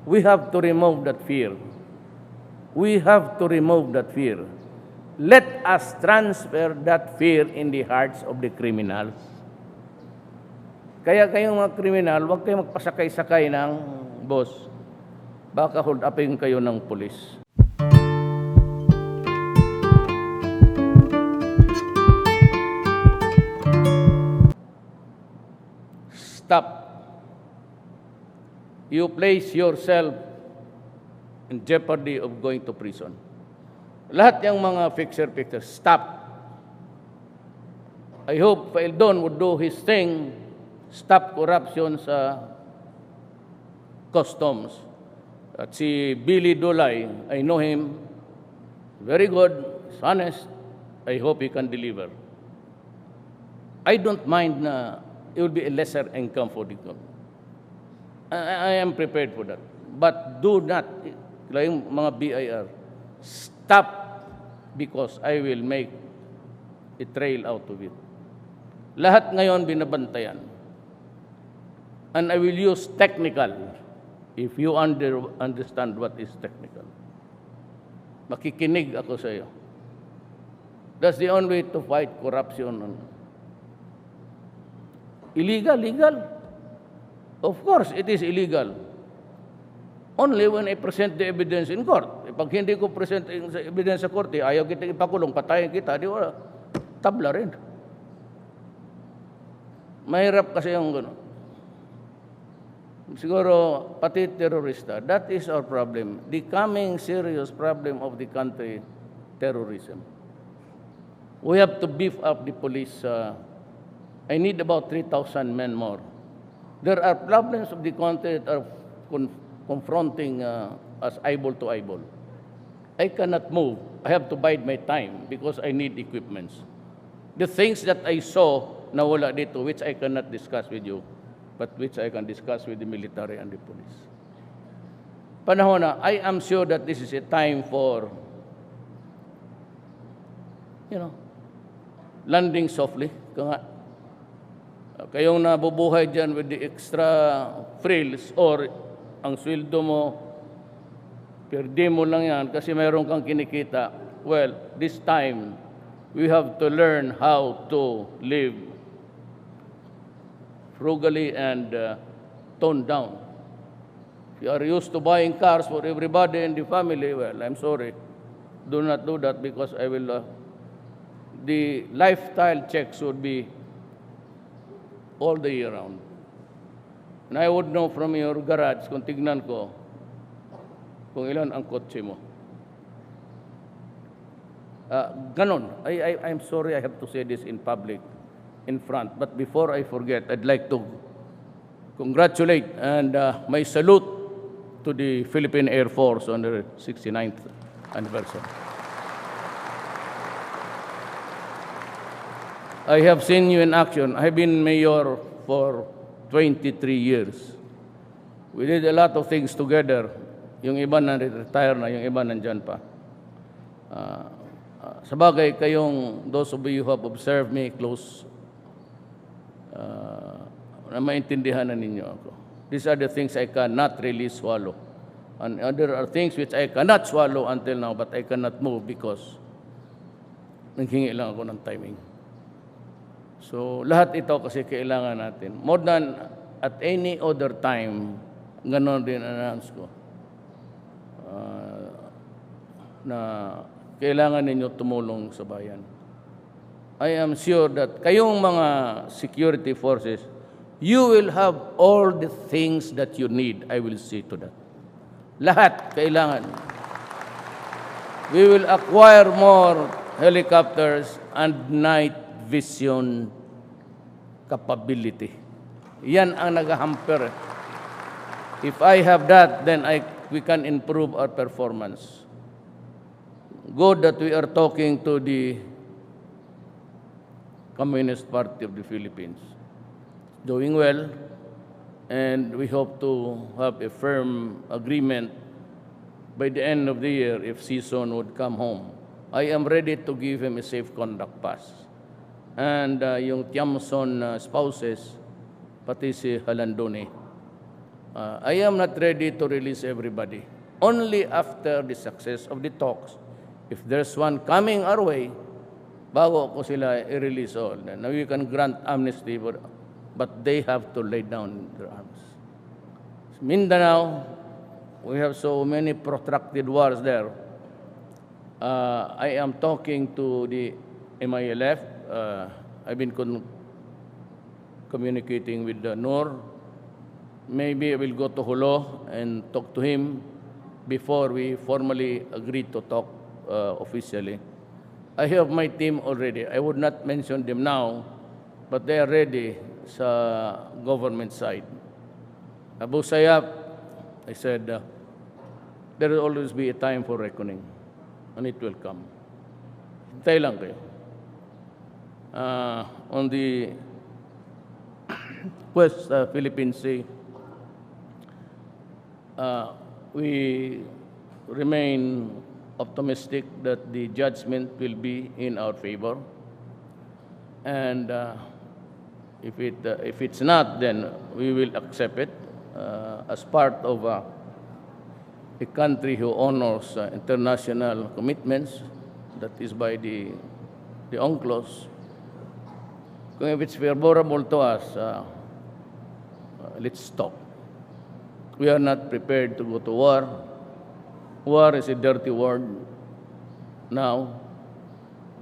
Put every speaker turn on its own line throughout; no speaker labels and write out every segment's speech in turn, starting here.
We have to remove that fear. We have to remove that fear. Let us transfer that fear in the hearts of the criminals. Kaya kayong mga kriminal, huwag kayong magpasakay-sakay ng boss. Baka hold upin kayo ng pulis. Stop. You place yourself in jeopardy of going to prison. Lahat yung mga fixer-fixer, stop. I hope Faeldon would do his thing, stop corruption sa customs. At si Billy Dulay, I know him, very good, he's honest. I hope he can deliver. I don't mind na it will be a lesser income for the government. I am prepared for that. But do not, yung mga BIR, stop because I will make a trail out of it. Lahat ngayon binabantayan. And I will use technical if you understand what is technical. Makikinig ako sa iyo. That's the only way to fight corruption. Illegal, legal. Of course, it is illegal. Only when I present the evidence in court. Pag hindi ko present yung evidence sa korte, ayaw kita ipakulong, patayin kita, di wala. Tabla rin. Mahirap kasi yung gano'n. Siguro, pati terorista, that is our problem. The coming serious problem of the country, terrorism. We have to beef up the police. I need about 3,000 men more. There are problems of the country that are confronting us eyeball to eyeball. I cannot move. I have to bide my time because I need equipments. The things that I saw na wala dito, which I cannot discuss with you, but which I can discuss with the military and the police. Panahon na, I am sure that this is a time for, landing softly. Kayong nabubuhay dyan with the extra frills or ang sweldo mo, perdi mo lang yan kasi mayroon kang kinikita. Well, this time, we have to learn how to live frugally and tone down. If you are used to buying cars for everybody in the family, well, I'm sorry. Do not do that because I will, the lifestyle checks would be all the year round. And I would know from your garage kung tignan ko kung ilan ang kotse mo. Ganon. I'm sorry I have to say this in public, in front. But before I forget, I'd like to congratulate and my salute to the Philippine Air Force on their 69th anniversary. I have seen you in action. I've been mayor for 23 years. We did a lot of things together. Yung iba na retire na, yung iba nandyan pa. Sabagay kayong, those of you who have observed me close, na maintindihan na ninyo ako. These are the things I cannot really swallow. And there are things which I cannot swallow until now, but I cannot move because nanghingi lang ako ng timing. So, lahat ito kasi kailangan natin. More than at any other time, ganon din announce ko, na kailangan ninyo tumulong sa bayan. I am sure that kayong mga security forces, you will have all the things that you need. I will see to that. Lahat kailangan. We will acquire more helicopters and night vision capability. Yan ang nag-hamper. If I have that, then we can improve our performance. Good that we are talking to the Communist Party of the Philippines. Doing well, and we hope to have a firm agreement by the end of the year if Sison would come home. I am ready to give him a safe conduct pass. And yung Tiamson spouses, pati si Halandone, I am not ready to release everybody. Only after the success of the talks, if there's one coming our way, bago ko sila i-release all. Then we can grant amnesty, but they have to lay down their arms. Mindanao, we have so many protracted wars there. I am talking to the MILF. I've been communicating with Noor. Maybe I will go to Hulo and talk to him before we formally agree to talk officially. I have my team already. I would not mention them now, but they are ready sa government side. Abu Sayyaf, I said, there will always be a time for reckoning, and it will come. Hintay lang kayo. On the West Philippine Sea, we remain optimistic that the judgment will be in our favor. And if it's not, then we will accept it as part of a country who honors international commitments, that is by the UNCLOS. If it's favorable to us, let's stop. We are not prepared to go to war. War is a dirty word now,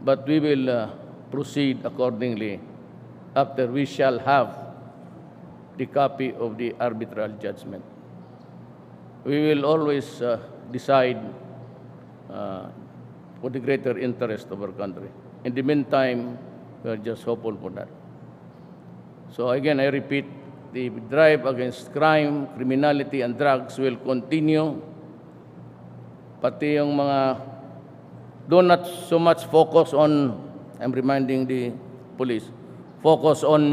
but we will proceed accordingly after we shall have the copy of the arbitral judgment. We will always decide for the greater interest of our country. In the meantime, we are just hopeful for that. So again, I repeat, the drive against crime, criminality, and drugs will continue. Pati yung mga, do not so much focus on, I'm reminding the police, focus on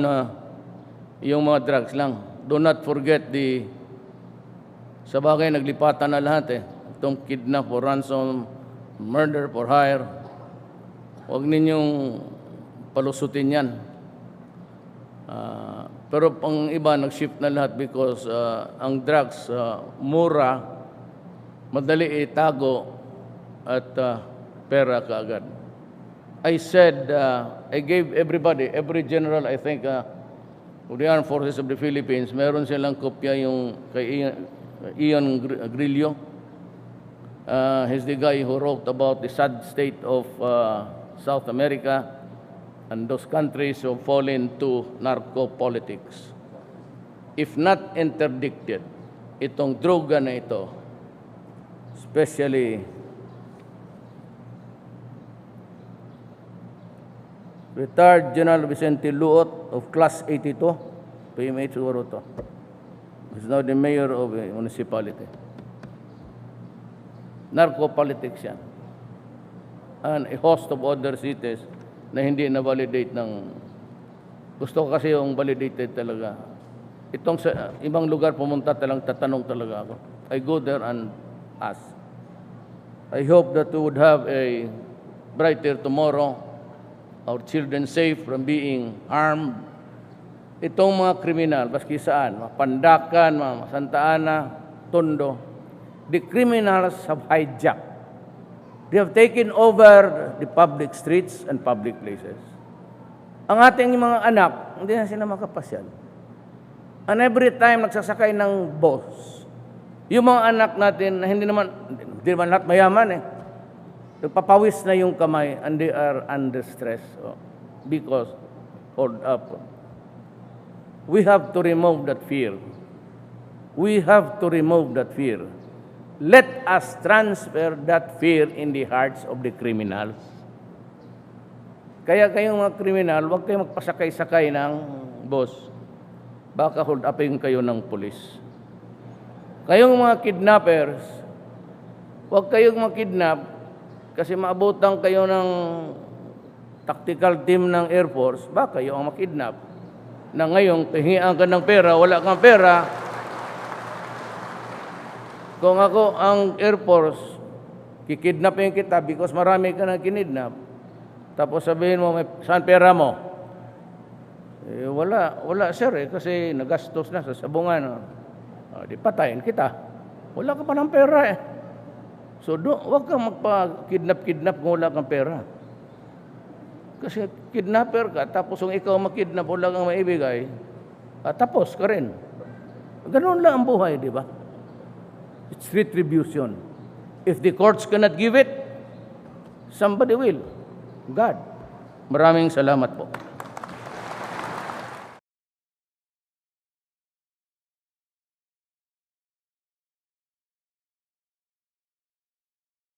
yung mga drugs lang. Do not forget sa bagay naglipatan na lahat itong kidnap for ransom, murder for hire. Huwag ninyong palusutin yan. Pero pang iba, nag-shift na lahat because ang drugs, mura, madali itago at pera kaagad. I said, I gave everybody, every general, I think, of the Armed Forces of the Philippines, meron silang kopya yung kay Ian Grillo. He's the guy who wrote about the sad state of South America and those countries who fall into narco-politics. If not interdicted, itong droga na ito, especially retired General Vicente Luot of Class 82, PMH siguro to. He's now the mayor of a municipality. Narco-politics yan. And a host of other cities na hindi na-validate ng... Gusto ko kasi yung validated talaga. Itong sa ibang lugar pumunta tatanong talaga ako. I go there and ask. I hope that we would have a brighter tomorrow, our children safe from being harmed. Itong mga kriminal, baski saan, mga Pandakan, mga Santa Ana, Tondo, the criminals have hijacked. They have taken over the public streets and public places. Ang ating mga anak, hindi na sila makapasyal. And every time nagsasakay ng bus, yung mga anak natin na hindi naman lahat mayaman nagpapawis na yung kamay and they are under stress because hold up. We have to remove that fear. We have to remove that fear. Let us transfer that fear in the hearts of the criminals. Kaya kayong mga kriminal, huwag kayong magpasakay-sakay ng bus. Baka hold upin kayo ng pulis. Kayong mga kidnappers, huwag kayong makidnap kasi maabutan kayo ng tactical team ng Air Force, baka kayo ang makidnap. Na ngayon, pahingian ka ng pera, wala kang pera. Kung ako ang Air Force, kikidnapin kita because marami ka nang kinidnap. Tapos sabihin mo, saan pera mo? Wala sir kasi nagastos na sa sabungan. Di patayin kita. Wala ka pa ng pera eh. So, huwag kang magpa-kidnap-kidnap kung wala kang pera. Kasi kidnapper ka, tapos kung ikaw makidnap, wala kang maibigay, tapos ka rin. Ganun lang ang buhay, di ba? It's retribution. If the courts cannot give it, somebody will. God. Maraming salamat po.